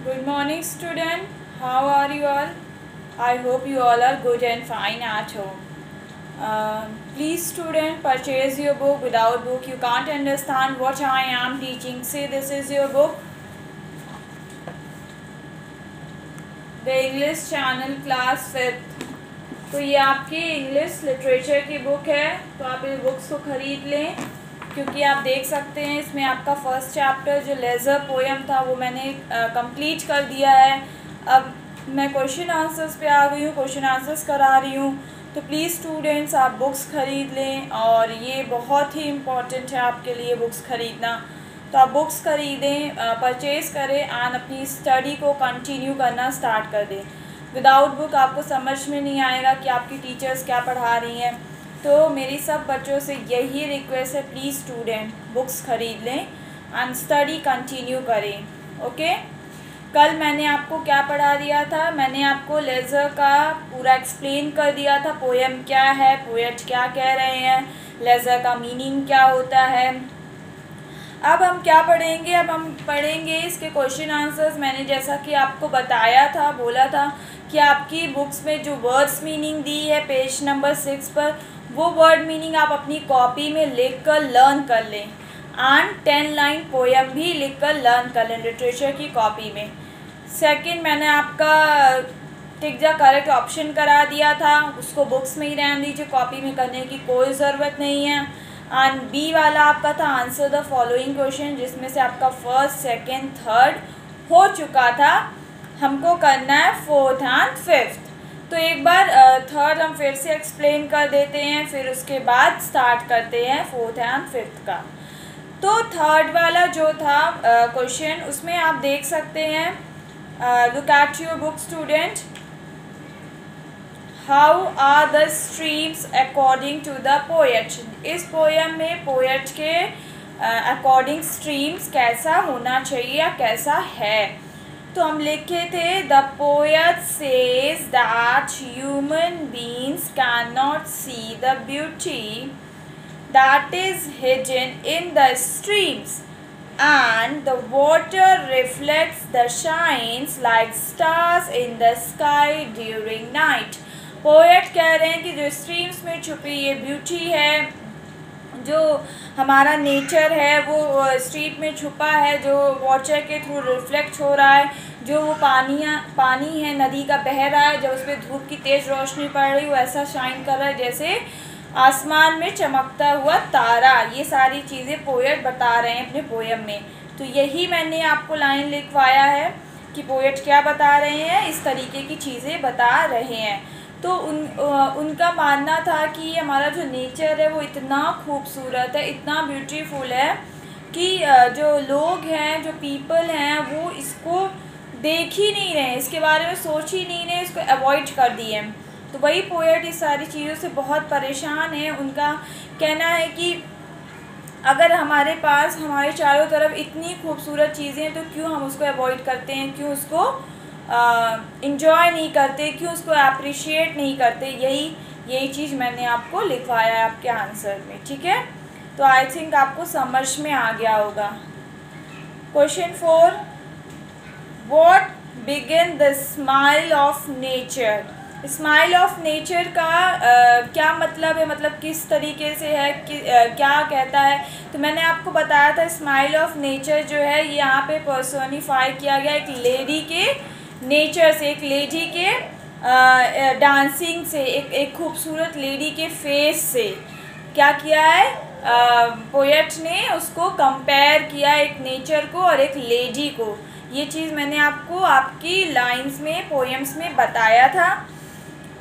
Good morning, student. How are you all? I hope you all are good and fine at home. Please, student, purchase your book. Without book, you can't understand what I am teaching. See, this is your book. The English Channel Class 5th. तो ये आपकी English literature की book है, तो आप इस books को ख़रीद लें, क्योंकि आप देख सकते हैं इसमें आपका फर्स्ट चैप्टर जो लेज़र पोएम था वो मैंने कंप्लीट कर दिया है। अब मैं क्वेश्चन आंसर्स पे आ गई हूँ, क्वेश्चन आंसर्स करा रही हूँ। तो प्लीज़ स्टूडेंट्स आप बुक्स ख़रीद लें, और ये बहुत ही इम्पॉर्टेंट है आपके लिए बुक्स ख़रीदना। तो आप बुक्स ख़रीदें, परचेज़ करें एंड अपनी स्टडी को कंटिन्यू करना स्टार्ट कर दें। विदाउट बुक आपको समझ में नहीं आएगा कि आपकी टीचर्स क्या पढ़ा रही हैं। तो मेरी सब बच्चों से यही रिक्वेस्ट है, प्लीज़ स्टूडेंट बुक्स ख़रीद लें एंड स्टडी कंटिन्यू करें। ओके, कल मैंने आपको क्या पढ़ा दिया था? मैंने आपको लेज़र का पूरा एक्सप्लेन कर दिया था, पोएम क्या है, पोएट क्या कह रहे हैं, लेज़र का मीनिंग क्या होता है। अब हम क्या पढ़ेंगे? अब हम पढ़ेंगे इसके क्वेश्चन आंसर्स। मैंने जैसा कि आपको बताया था, बोला था कि आपकी बुक्स में जो वर्ड्स मीनिंग दी है पेज नंबर 6 पर, वो वर्ड मीनिंग आप अपनी कॉपी में लिख कर लर्न कर लें एंड 10 लाइन पोएम भी लिख कर लर्न कर लें लिटरेचर की कॉपी में। सेकंड, मैंने आपका टिक द करेक्ट ऑप्शन करा दिया था, उसको बुक्स में ही रहने दीजिए, कॉपी में करने की कोई ज़रूरत नहीं है। एंड बी वाला आपका था आंसर द फॉलोइंग क्वेश्चन, जिसमें से आपका फर्स्ट, सेकंड, थर्ड हो चुका था। हमको करना है फोर्थ एंड फिफ्थ। तो एक बार थर्ड हम फिर से एक्सप्लेन कर देते हैं, फिर उसके बाद स्टार्ट करते हैं फोर्थ एंड फिफ्थ का। तो थर्ड वाला जो था क्वेश्चन, उसमें आप देख सकते हैं, look at your book student. How are the streams according to the poet. इस पोएम में पोएट के अकॉर्डिंग स्ट्रीम्स कैसा होना चाहिए या कैसा है। तो हम लिखे थे, the poet says that human beings can not see the beauty that is hidden in the streams and the water reflects the shines like stars in the sky during night। Poet कह रहे हैं कि जो streams में छुपी ये beauty है, जो हमारा नेचर है वो स्ट्रीट में छुपा है, जो वाटर के थ्रू रिफ्लेक्ट हो रहा है, जो वो पानी है नदी का बह रहा है, जब उस पर धूप की तेज़ रोशनी पड़ रही है वो ऐसा शाइन कर रहा है जैसे आसमान में चमकता हुआ तारा। ये सारी चीज़ें पोएट बता रहे हैं अपने पोएम में। तो यही मैंने आपको लाइन लिखवाया है कि पोएट क्या बता रहे हैं, इस तरीके की चीज़ें बता रहे हैं। तो उनका मानना था कि हमारा जो नेचर है वो इतना खूबसूरत है, इतना ब्यूटीफुल है कि जो लोग हैं, जो पीपल हैं, वो इसको देख ही नहीं रहे, इसके बारे में सोच ही नहीं रहे, इसको अवॉइड कर दिए। तो वही पोएट इस सारी चीज़ों से बहुत परेशान है। उनका कहना है कि अगर हमारे पास हमारे चारों तरफ इतनी खूबसूरत चीज़ें हैं तो क्यों हम उसको अवॉइड करते हैं, क्यों उसको इंजॉय नहीं करते, क्यों उसको अप्रिशिएट नहीं करते। यही चीज़ मैंने आपको लिखवाया है आपके आंसर में, ठीक है। तो आई थिंक आपको समझ में आ गया होगा। Question 4, what begin the smile of nature. Smile of nature का क्या मतलब है, मतलब किस तरीके से है क्या कहता है। तो मैंने आपको बताया था स्माइल ऑफ नेचर जो है यहाँ पे पर्सोनिफाई किया गया एक लेडी के नेचर से, एक लेडी के डांसिंग से, एक खूबसूरत लेडी के फेस से। क्या किया है पोएट ने, उसको कंपेयर किया एक नेचर को और एक लेडी को। ये चीज़ मैंने आपको आपकी लाइंस में, पोएम्स में बताया था।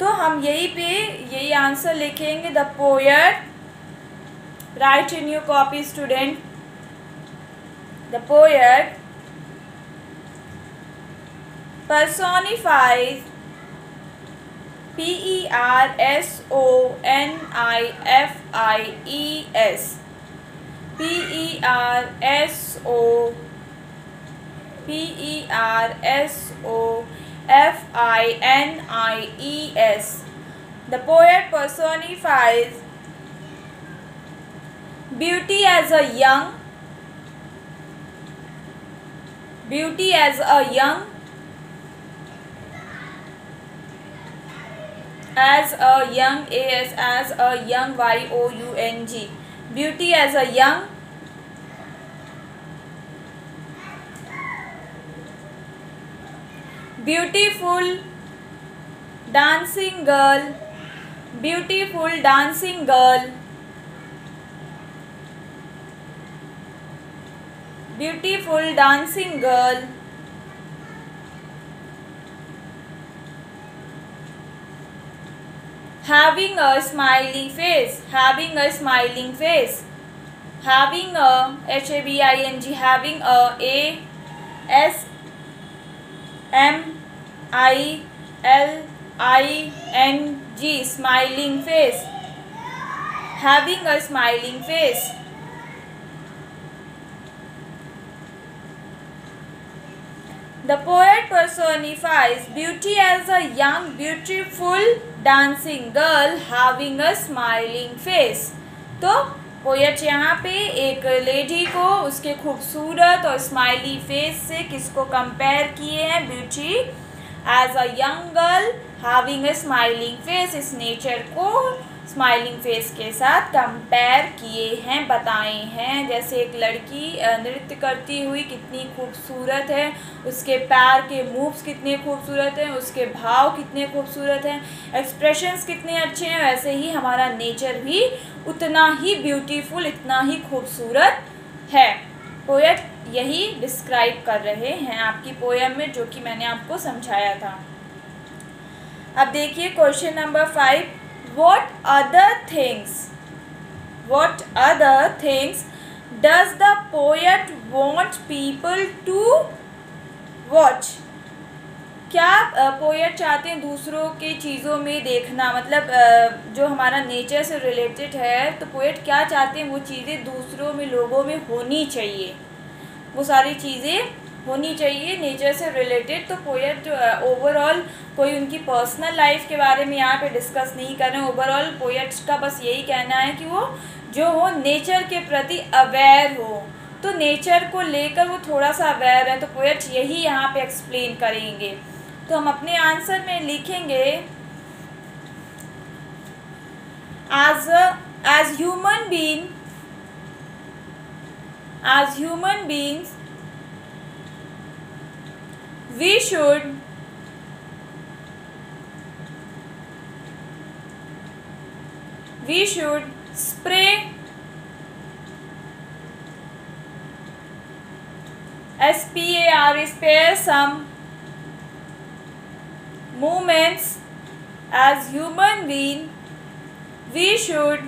तो हम यही आंसर लिखेंगे। The poet, right in your copy student, the poet personifies, personifies, personifies, the poet personifies beauty as a young, beauty as a young, as a young, as a young, young, beauty as a young, beautiful dancing girl, beautiful dancing girl, beautiful dancing girl, having a smiling face, having a smiling face, having a having having a s m i l i n g, smiling face, having a smiling face. The poet personifies beauty as a young, beautiful dancing girl having a smiling face. तो poet यहाँ पे एक lady को उसके खूबसूरत और smiley face से किसको कंपेयर किए हैं? Beauty as a young girl having a smiling face, इस नेचर को स्माइलिंग फेस के साथ कंपेयर किए हैं, बताए हैं। जैसे एक लड़की नृत्य करती हुई कितनी खूबसूरत है, उसके पैर के मूव्स कितने खूबसूरत हैं, उसके भाव कितने खूबसूरत हैं, एक्सप्रेशंस कितने अच्छे हैं, वैसे ही हमारा नेचर भी उतना ही ब्यूटीफुल, इतना ही खूबसूरत है। पोएट यही डिस्क्राइब कर रहे हैं आपकी पोएम में, जो कि मैंने आपको समझाया था। अब देखिए question number 5, What other things does the poet want people to watch? क्या पोएट चाहते हैं दूसरों के चीज़ों में देखना, मतलब जो हमारा नेचर से रिलेटेड है, तो पोएट क्या चाहते हैं वो चीज़ें दूसरों में, लोगों में होनी चाहिए, वो सारी चीज़ें होनी चाहिए नेचर से रिलेटेड। तो पोएट जो ओवरऑल कोई उनकी पर्सनल लाइफ के बारे में यहाँ पे डिस्कस नहीं कर रहे हैं। ओवरऑल पोएट का बस यही कहना है कि वो जो हो नेचर के प्रति अवेयर हो, तो नेचर को लेकर वो थोड़ा सा अवेयर है, तो पोएट यही यहाँ पे एक्सप्लेन करेंगे। तो हम अपने आंसर में लिखेंगे as human beings we should spare some moments. As human being we should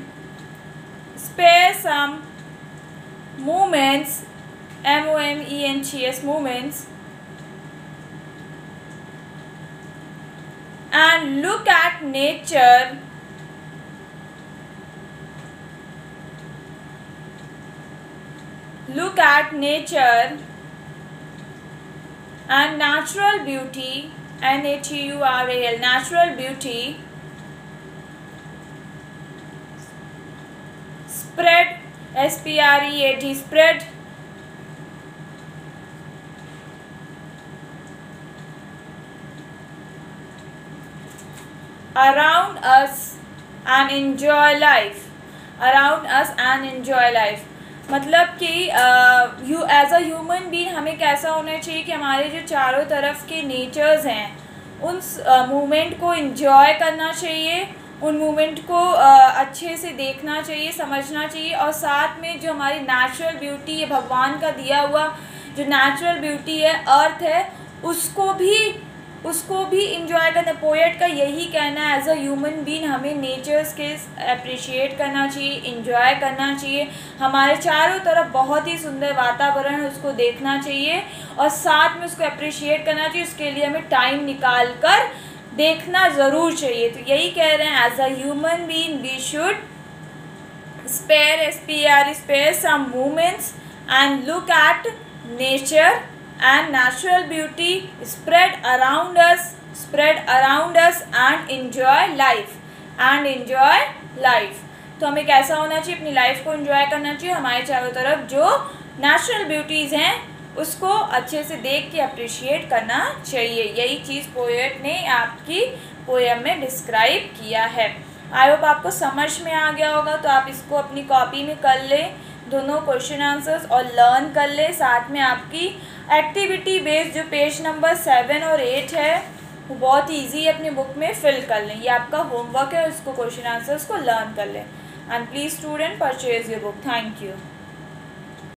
spare some moments, moments, moments, and look at nature and natural beauty, natural, natural beauty spread, spread around us and enjoy life, मतलब कि as a human being हमें कैसा होना चाहिए कि हमारे जो चारों तरफ के नेचर्स हैं उन मूवमेंट को एंजॉय करना चाहिए, उन मूवमेंट को अच्छे से देखना चाहिए, समझना चाहिए, और साथ में जो हमारी नेचुरल ब्यूटी है, भगवान का दिया हुआ जो नेचुरल ब्यूटी है, अर्थ है, उसको भी इंजॉय करना। पोएट का यही कहना है, एज अ ह्यूमन बीइंग हमें नेचर्स के अप्रिशिएट करना चाहिए, इंजॉय करना चाहिए, हमारे चारों तरफ बहुत ही सुंदर वातावरण है उसको देखना चाहिए और साथ में उसको अप्रिशिएट करना चाहिए, उसके लिए हमें टाइम निकाल कर देखना ज़रूर चाहिए। तो यही कह रहे हैं, as a human being we should spare some moments and look at nature and natural beauty spread around us and enjoy life तो हमें कैसा होना चाहिए, अपनी लाइफ को एंजॉय करना चाहिए, हमारे चारों तरफ जो नेचुरल ब्यूटीज़ हैं उसको अच्छे से देख के अप्रिशिएट करना चाहिए। यही चीज़ पोएट ने आपकी पोएम में डिस्क्राइब किया है। आई होप आपको समझ में आ गया होगा। तो आप इसको अपनी कॉपी में कर लें, दोनों क्वेश्चन आंसर्स, और लर्न कर लें। साथ में आपकी एक्टिविटी बेस्ड जो पेज नंबर 7 और 8 है वो बहुत ईजी है, अपनी बुक में फिल कर लें। ये आपका होमवर्क है, उसको क्वेश्चन आंसर्स को लर्न कर लें। And please student purchase your book. Thank you.